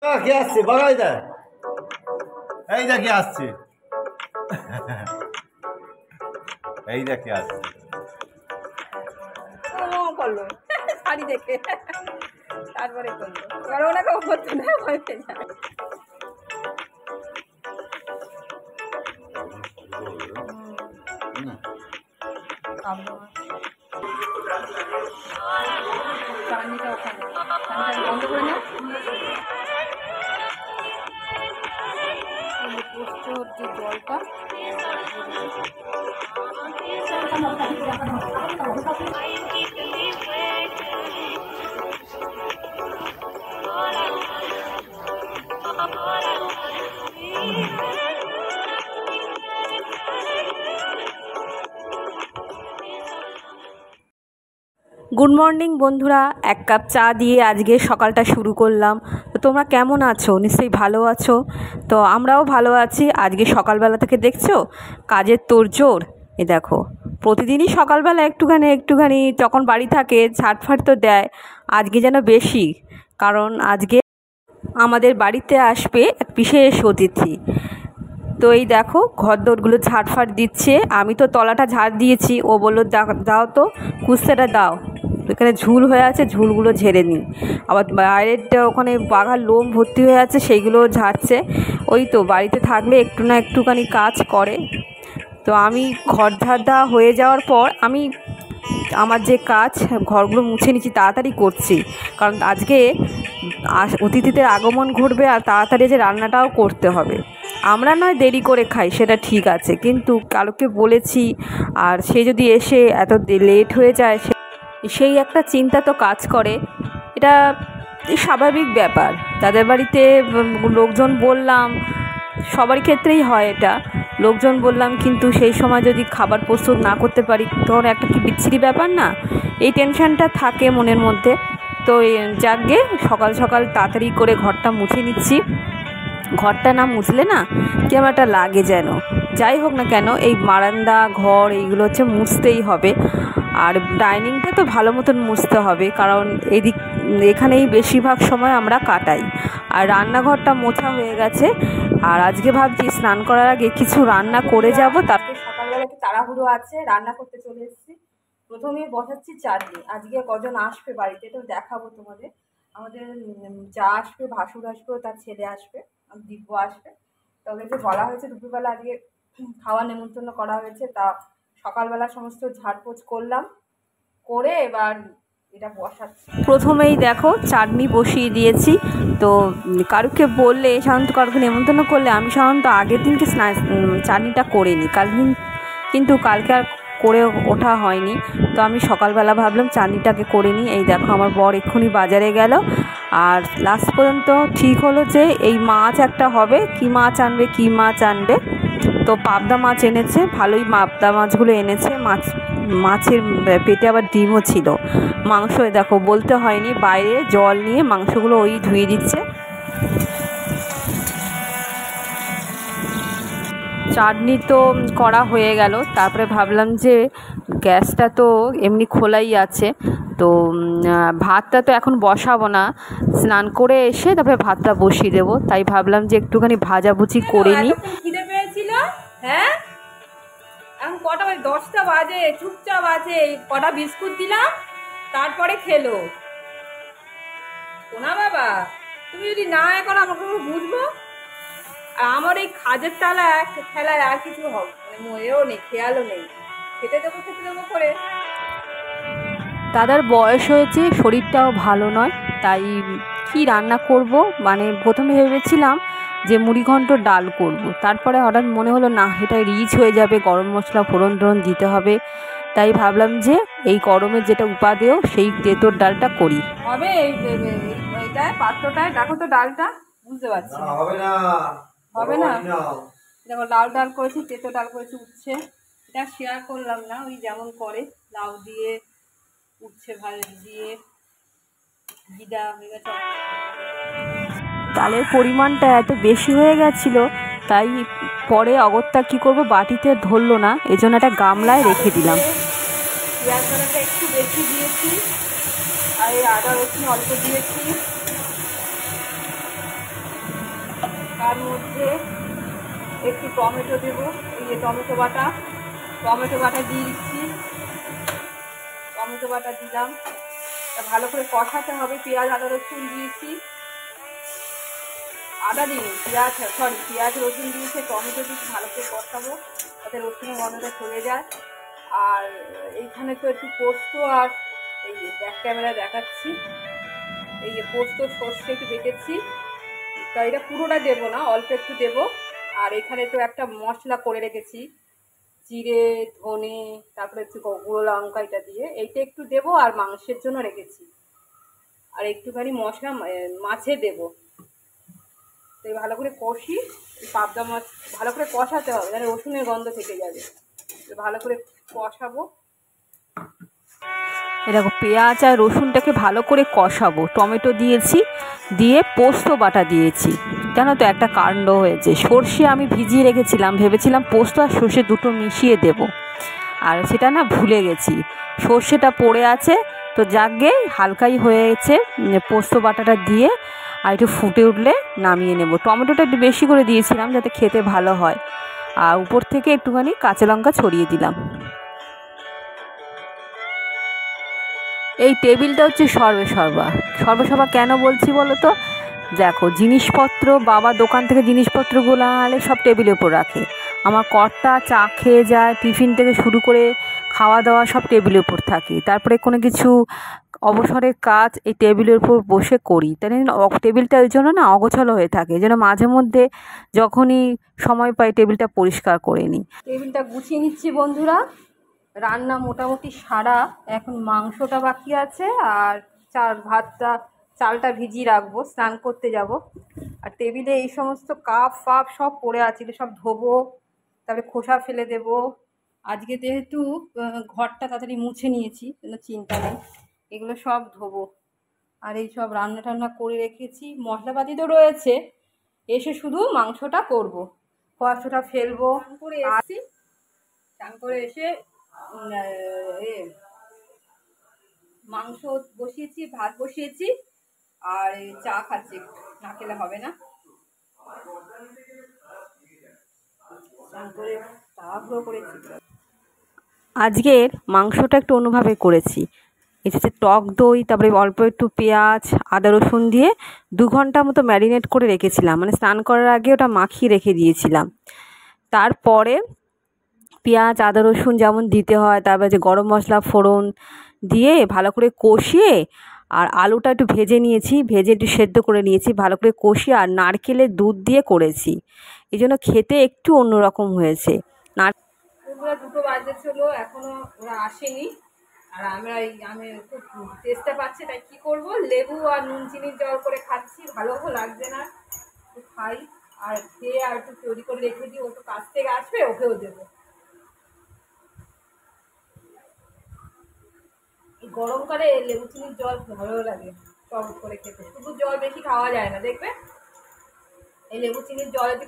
কে আসছে বাগাই দা এই দা কে আসছে এই দা কে আসছে করলো শাড়ি দেখে তারপরে করলো এবার ওনাকে করতে না ভয় পেয়ে যায়। চাটনিটা ওখানে চাটনিটা বন্ধ করে না পোস্তর যে জলটা গুড মর্নিং বন্ধুরা, এক কাপ চা দিয়ে আজকে সকালটা শুরু করলাম। তো তোমরা কেমন আছো? নিশ্চয়ই ভালো আছো। তো আমরাও ভালো আছি। আজকে সকালবেলা থেকে দেখছো কাজের তোড়জোড়। এ দেখো, প্রতিদিনই সকালবেলা একটুখানি যখন বাড়ি থাকে ঝাড়ফাট তো দেয়, আজকে যেন বেশি, কারণ আজকে আমাদের বাড়িতে আসবে এক বিশেষ অতিথি। তো এই দেখো ঘরদোরগুলো ঝাড়ফাট দিচ্ছে। আমি তো তলাটা ঝাড় দিয়েছি, ও বললো দাও তো কুস্তেটা দাও, এখানে ঝুল হয়ে আছে, ঝুলগুলো ঝেড়ে নিই। আবার বাইরেরটা ওখানে বাঘার লোম ভর্তি হয়ে আছে, সেইগুলো ঝাড়ছে। ওই তো বাড়িতে থাকলে একটু না একটুখানি কাজ করে। তো আমি ঘর ঝাড় দেওয়া হয়ে যাওয়ার পর আমি আমার যে কাজ ঘরগুলো মুছে নিচ্ছি, তাড়াতাড়ি করছি, কারণ আজকে অতিথিদের আগমন ঘটবে আর তাড়াতাড়ি যে রান্নাটাও করতে হবে। আমরা নয় দেরি করে খাই, সেটা ঠিক আছে, কিন্তু কালকে বলেছি আর সে যদি এসে এত লেট হয়ে যায় সেই একটা চিন্তা তো কাজ করে। এটা স্বাভাবিক ব্যাপার। যাদের বাড়িতে লোকজন বললাম, সবার ক্ষেত্রেই হয় এটা, লোকজন বললাম কিন্তু সেই সময় যদি খাবার প্রস্তুত না করতে পারি তখন একটা কি বিচ্ছিরি ব্যাপার না? এই টেনশনটা থাকে মনের মধ্যে। তো যাকগে সকাল সকাল তাড়াতাড়ি করে ঘরটা মুছে নিচ্ছি। ঘরটা না মুছলে না কেমন একটা লাগে যেন। যাই হোক না কেন, এই বারান্দা ঘর এইগুলো হচ্ছে মুছতেই হবে। আর ডাইনিংটা তো ভালো মতন মুছতে হবে, কারণ এখানেই বেশিরভাগ সময় আমরা কাটাই। আর রান্নাঘরটা মোছা হয়ে গেছে। আর আজকে ভাবছি স্নান করার আগে কিছু রান্না করে যাব। তারপরে সকালবেলা একটু তাড়াহুড়ো আছে, রান্না করতে চলে এসেছি। প্রথমেই বসাচ্ছি চাটনি। আজকে কজন আসবে বাড়িতে তো দেখাবো তোমাদের। আমাদের যা আসবে, ভাসুর আসবে, তার ছেলে আসবে, দিব্য আসবে। তো ওদেরকে বলা হয়েছে দুপুরবেলা আজকে খাওয়া নেমন্তন্ন করা হয়েছে। তা সকালবেলা সমস্ত ঝাড়পোছ করলাম, করে এবার এটা বসাচ্ছি। প্রথমেই দেখো চাটনি বসিয়ে দিয়েছি। তো কারুকে বললে, সাধারণত কারুকে নেমন্তন্ন করলে আমি সাধারণত আগের দিনকে চাটনিটা করে নিই, কিন্তু কালকে আর করে ওঠা হয়নি। তো আমি সকালবেলা ভাবলাম চাটনিটাকে করে নিই। এই দেখো আমার বর এক্ষুনি বাজারে গেল, আর লাস্ট পর্যন্ত ঠিক হলো যে এই মাছ একটা হবে। কি মাছ আনবে তো পাবদা মাছ এনেছে, ভালোই পাবদা মাছগুলো এনেছে। মাছের পেটে আবার ডিমও ছিল। মাংস দেখো বলতে হয়নি, বাইরে জল নিয়ে মাংসগুলো ওই ধুয়ে দিচ্ছে। চাটনি তো করা হয়ে গেল। তারপরে ভাবলাম যে গ্যাসটা তো এমনি খোলাই আছে, তো ভাতটা তো এখন বসাবো না, স্নান করে এসে তারপরে ভাতটা বসিয়ে দেবো। তাই ভাবলাম যে একটুখানি ভাজাভুজি করে নিই। খিদে পেয়েছিল, হ্যাঁ এখন কটা বাজে? 10টা বাজে, চুপচাপ আছে। কটা বিস্কুট দিলাম, তারপরে খেলো। শোনা বাবা, তুমি যদি না এখন আমাকে বুঝবো। আর আমার এই কাজের খেলায় আর কিছু হবে মানে মনেও নেই, খেয়ালও নেই। খেতে দেবো করে। দাদার বয়স হয়েছে, শরীরটাও ভালো নয়, তাই কি রান্না করব, মানে প্রথমে ভেবেছিলাম যে মুড়িঘণ্ট ডাল করব। তারপরে হঠাৎ মনে হলো না, এটা রিচ হয়ে যাবে, গরম মশলা ফোড়ন দিতে হবে। তাই ভাবলাম যে এই গরমের যেটা উপাদেয় সেই তেঁতোর ডালটা করি। হবে এইটায় পাত্রটায় দেখো তো ডালটা, বুঝতে পারছি হবে না। দেখো লাউ ডাল করেছি, তেঁতো ডাল করেছি, উচ্ছে। এটা শেয়ার করলাম না, ওই যেমন করে লাউ দিয়ে উচ্ছে ভাজা দিয়ে জিরা ডালের পরিমাণটা এত বেশি হয়ে গেছিলো, তাই পরে অগত্যা কী করব, বাটিতে ধরলো না, এজন্য একটা গামলায় রেখে দিলাম। পেঁয়াজ বাটাটা একটু বেশি দিয়েছি, আর এই আদা রসুন অল্প দিয়েছি। তার মধ্যে একটু টমেটো দেবো, এই যে টমেটো বাটা দিয়ে দিচ্ছি। টমেটো বাটা দিলাম, ভালো করে কষাতে হবে। পেঁয়াজ আদা রসুন দিয়েছি, পেঁয়াজ রসুন দিয়েছে, টমেটো দিয়ে ভালো করে কষাবো যাতে রসুনের গন্ধটা চলে যায়। আর এইখানে তো একটু পোস্ত, আর এই যে ব্যাক ক্যামেরা দেখাচ্ছি, এই যে পোস্ত সর্ষে একটু বেটেছি, তা এটা পুরোটা দেবো না, অল্প একটু দেবো। আর এখানে তো একটা মশলা করে রেখেছি, জিরে ধনে তারপরে একটু গুঁড়ো লঙ্কা, এটা দিয়ে এইটা একটু দেবো। আর মাংসের জন্য রেখেছি, আর একটুখানি মশলা মাছে দেবো। তো ভালো করে কষি, পাবদা মাছ ভালো করে কষাতে হবে, যেন রসুনের গন্ধ থেকে যাবে। ভালো করে কষাবো। এরকম পেঁয়াজ আর রসুনটাকে ভালো করে কষাবো। টমেটো দিয়েছি, দিয়ে পোস্ত বাটা দিয়েছি। জানো তো একটা কাণ্ড হয়েছে, সর্ষে আমি ভিজিয়ে রেখেছিলাম, ভেবেছিলাম পোস্ত আর সর্ষে দুটো মিশিয়ে দেব, আর সেটা না ভুলে গেছি। সর্ষেটা পড়ে আছে, তো যাকগে হালকাই হয়েছে। পোস্ত বাটাটা দিয়ে আর একটু ফুটে উঠলে নামিয়ে নেব। টমেটোটা একটু বেশি করে দিয়েছিলাম যাতে খেতে ভালো হয়, আর উপর থেকে একটুখানি কাঁচা লঙ্কা ছড়িয়ে দিলাম। এই টেবিলটা হচ্ছে সর্বসভা কেন বলছি বলো তো? দেখো, জিনিসপত্র বাবা দোকান থেকে জিনিসপত্রগুলো আনলে সব টেবিলের উপর রাখে। আমার কর্তা চা খেয়ে যায়, টিফিন থেকে শুরু করে খাওয়া দাওয়া সব টেবিলের উপর থাকে। তারপরে কোনো কিছু অবসরের কাজ এই টেবিলের উপর বসে করি, তাই টেবিলটা ওই জন্য না অগোছালো হয়ে থাকে। এই জন্য মাঝে মধ্যে যখনই সময় পাই টেবিলটা পরিষ্কার করে নিই। টেবিলটা গুছিয়ে নিচ্ছি বন্ধুরা। রান্না মোটামুটি সারা, এখন মাংসটা বাকি আছে, আর চালটা ভিজিয়ে রাখবো, স্নান করতে যাব। আর টেবিলে এই সমস্ত কাপ ফাপ সব পড়ে আছে, সব ধোবো, তারপরে খোসা ফেলে দেব। আজকে যেহেতু ঘরটা তাড়াতাড়ি মুছে নিয়েছি, কোনো চিন্তা নেই, এগুলো সব ধোবো। আর এই সব রান্না টান্না করে রেখেছি, মশলাপাতি তো রয়েছে, এসে শুধু মাংসটা করবো, খোয়াশোটা ফেলবো। স্নান করে এসে মাংস বসিয়েছি, ভাত বসিয়েছি, আর চা খাচ্ছি, না খেলে হবে না। স্নান করে তাড়াহুড়ো করেছি। আজকের মাংসটা একটু অন্যভাবে করেছি। এটা হচ্ছে টক দই, তারপরে অল্প একটু পেঁয়াজ আদা রসুন দিয়ে 2 ঘন্টা মতো ম্যারিনেট করে রেখেছিলাম, মানে স্নান করার আগে ওটা মাখিয়ে রেখে দিয়েছিলাম। তারপরে পেঁয়াজ আদা রসুন যেমন দিতে হয়, তারপরে যে গরম মশলা ফোড়ন দিয়ে ভালো করে কষিয়ে, আর আলুটা একটু ভেজে নিয়েছি, ভেজে একটু সেদ্ধ করে নিয়েছি, ভালো করে কষিয়ে আর নারকেলের দুধ দিয়ে করেছি। এই জন্য খেতে একটু অন্যরকম হয়েছে। ওরা 2টো বাজে ছিল, এখনো ওরা আসেনি। আর আমি খুব চেষ্টা পাচ্ছি, তাই কি করব, লেবু আর নুন চিনির জল করে খাচ্ছি, ভালো লাগছে না, একটু খাই। আর খেয়ে আর একটু তৈরি করে রেখে দিই, ও তো কাছ থেকে আসবে, ওকেও দেবো। গরমকালে লেবু চিনির জল ভালো লাগে টক করে খেতে, শুধু জল বেশি খাওয়া যায় না, দেখবে এই লেবু চিনির জল যদি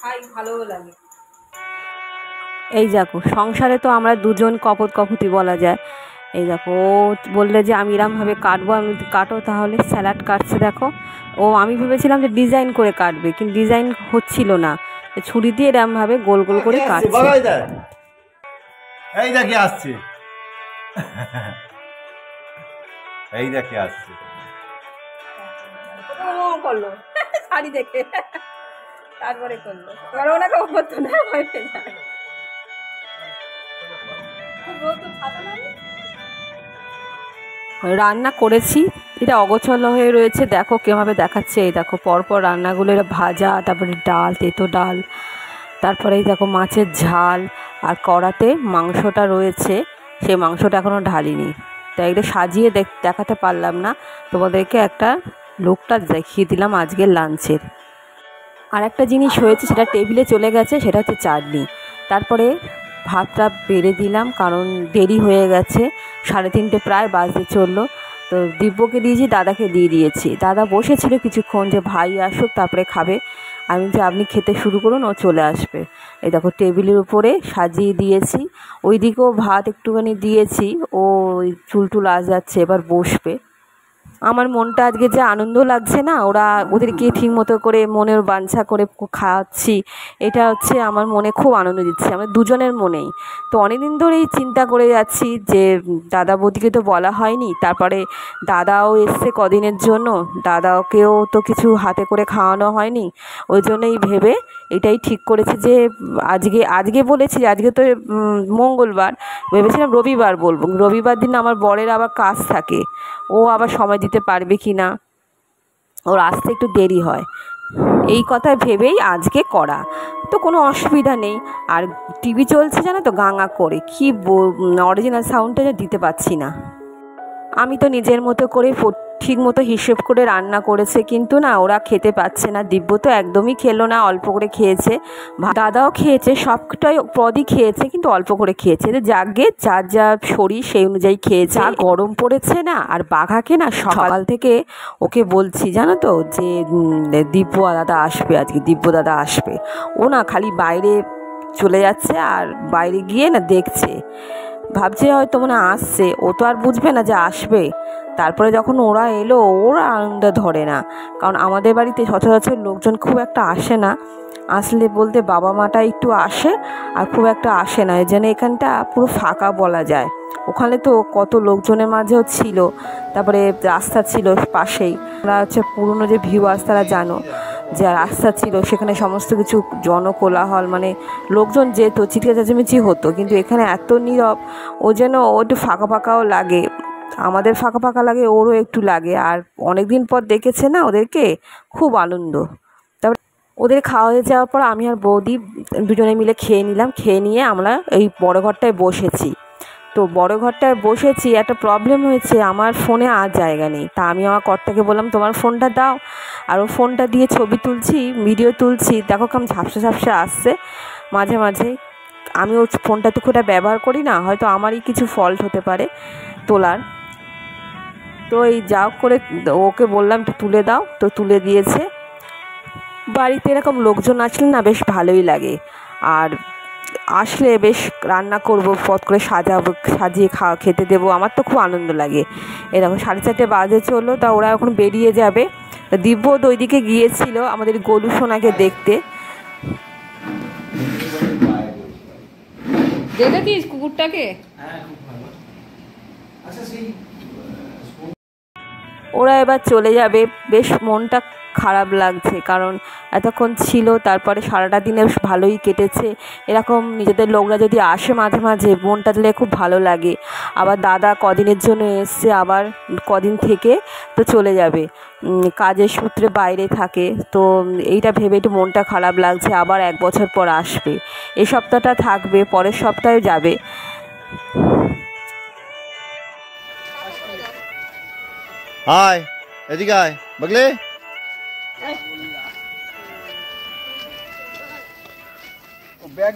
খাই ভালোও লাগে। এই দেখো, সংসারে তো আমরা দুজন কপতি বলা যায়। এই দেখো, ও বললে যে আমি এরমভাবে কাটবো, আমি কাটো তাহলে। স্যালাড কাটছে দেখো। আমি ভেবেছিলাম যে ডিজাইন করে কাটবে, কিন্তু ডিজাইন হচ্ছিল না, ছুরি দিয়ে এরমভাবে গোল গোল করে কাটছে। এই দেখে আসছে, এই দেখে আসছে, করলো শাড়ি দেখে, তারপরে করলো, এবার ওনাকে করতো না, রান্না করেছি, এটা অগোছালো হয়ে রয়েছে, দেখো কীভাবে দেখাচ্ছে। এই দেখো পরপর রান্নাগুলো, এটা ভাজা, তারপরে ডাল, তেঁতো ডাল, তারপরে এই দেখো মাছের ঝাল, আর কড়াতে মাংসটা রয়েছে, সেই মাংসটা এখনও ঢালিনি, তাই এটা সাজিয়ে দেখাতে পারলাম না তোমাদেরকে। একটা লোকটা দেখিয়ে দিলাম আজকের লাঞ্চের। আর একটা জিনিস হয়েছে, সেটা টেবিলে চলে গেছে, সেটা হচ্ছে চাটনি। তারপরে ভাতটা বেড়ে দিলাম, কারণ দেরি হয়ে গেছে, 3:30 প্রায় বাজতে চললো। তো দিব্যকে দিয়েছি, দাদাকে দিয়ে দিয়েছি। দাদা বসেছিল কিছুক্ষণ যে ভাই আসুক তারপরে খাবে। আমি যে আপনি খেতে শুরু করুন, ও চলে আসবে। এই দেখো টেবিলের উপরে সাজিয়ে দিয়েছি, ওই দিকেও ভাত একটুখানি দিয়েছি, ও চুল টুল আজ যাচ্ছে, এবার বসবে। আমার মনটা আজকে যে আনন্দ লাগছে না, ওদেরকে ঠিক মতো করে মনের বাঞ্ছা করে খাওয়াচ্ছি, এটা হচ্ছে আমার মনে খুব আনন্দ দিচ্ছে, আমাদের দুজনের মনেই। তো অনেকদিন ধরেই চিন্তা করে যাচ্ছি যে দাদা বৌদিকে তো বলা হয়নি, তারপরে দাদাও এসছে কদিনের জন্য, দাদাকেও তো কিছু হাতে করে খাওয়ানো হয়নি, ওই জন্যই ভেবে এটাই ঠিক করেছি যে আজকে বলেছি, আজকে তো মঙ্গলবার, ভেবেছিলাম রবিবার বলবো, রবিবার দিন আমার বরের আবার কাজ থাকে, ও আবার সময় দিতে পারবে কি না, ওর আসতে একটু দেরি হয়, এই কথা ভেবেই আজকে করা। তো কোনো অসুবিধা নেই। আর টিভি চলছে জানো তো গাঙা করে, কি অরিজিনাল সাউন্ডটা দিতে পারছি না। আমি তো নিজের মতো করে ঠিক মতো হিসেব করে রান্না করেছে, কিন্তু না ওরা খেতে পাচ্ছে না। দিব্য তো একদমই খেলো না, অল্প করে খেয়েছে, দাদাও খেয়েছে, সবটাই পদই খেয়েছে, কিন্তু অল্প করে খেয়েছে। যাকে যার যা শরীর সেই অনুযায়ী খেয়েছে। গরম পড়েছে না, আর বাঘাকে না সকাল থেকে ওকে বলছি জানো তো যে দিব্য দাদা আসবে, আজকে দিব্য দাদা আসবে। ও না খালি বাইরে চলে যাচ্ছে, আর বাইরে গিয়ে না দেখছে, ভাবছে হয়তো মনে আসছে, ও তো আর বুঝবে না যে আসবে। তারপরে যখন ওরা এলো, ওর আনন্দ ধরে না, কারণ আমাদের বাড়িতে সচরাচর লোকজন খুব একটা আসে না, আসলে বলতে বাবা মাটা একটু আসে, আর খুব একটা আসে না, এই জন্য এখানটা পুরো ফাঁকা বলা যায়। ওখানে তো কত লোকজনের মাঝেও ছিল, তারপরে রাস্তা ছিল পাশেই, আমরা হচ্ছে পুরনো যে ভিউয়ার্স তারা জানো, যে রাস্তা ছিল সেখানে সমস্ত কিছু জনকোলাহল, মানে লোকজন যেত, চিৎকার চেঁচামেচি হতো, কিন্তু এখানে এত নীরব, ও যেন ও একটু ফাঁকা ফাঁকাও লাগে, আমাদের ফাঁকা ফাঁকা লাগে, ওরও একটু লাগে। আর অনেক দিন পর দেখেছে না ওদেরকে, খুব আনন্দ। তারপর ওদের খাওয়া হয়ে যাওয়ার পর আমি আর বৌদি দুজনে মিলে খেয়ে নিলাম, খেয়ে নিয়ে আমরা এই বড় ঘরটায় বসেছি। তো বড় ঘরটায় বসেছি, একটা প্রবলেম হয়েছে, আমার ফোনে আর জায়গা নেই। তা আমি আমার কর্তাকে বললাম তোমার ফোনটা দাও, আর ও ফোনটা দিয়ে ছবি তুলছি, ভিডিও তুলছি, দেখো কেমন ঝাপসা ঝাপসা আসছে মাঝে মাঝে। আমি ওর ফোনটা তো খুব ব্যবহার করি না, হয়তো আমারই কিছু ফল্ট হতে পারে তোলার। তো এই যাও করে ওকে বললাম একটু তুলে দাও, তো তুলে দিয়েছে। বাড়িতে এরকম লোকজন আসলে না বেশ ভালোই লাগে, আর আসলে বেশ রান্না করব, পথ করে সাজিয়ে খেতে দেবো, আমার তো খুব আনন্দ লাগে। এরকম 4:30 বাজে চললো, তা ওরা এখন বেরিয়ে যাবে। তা দিব্য তো ওইদিকে গিয়েছিল আমাদের গলু সোনাকে দেখতে। দেখেছিস কুকুরটাকে? ওরা এবার চলে যাবে, বেশ মনটা খারাপ লাগছে, কারণ এতক্ষণ ছিল, তারপরে সারাটা দিনে বেশ ভালোই কেটেছে। এরকম নিজেদের লোকরা যদি আসে মাঝে মাঝে, মনটা দিলে খুব ভালো লাগে। আবার দাদা কদিনের জন্য এসছে, আবার কদিন থেকে তো চলে যাবে, কাজের সূত্রে বাইরে থাকে, তো এইটা ভেবে একটু মনটা খারাপ লাগছে। আবার 1 বছর পর আসবে, এই সপ্তাহটা থাকবে, পরের সপ্তাহে যাবে। হাই, এদিকে আয় বগলে। ব্যাগ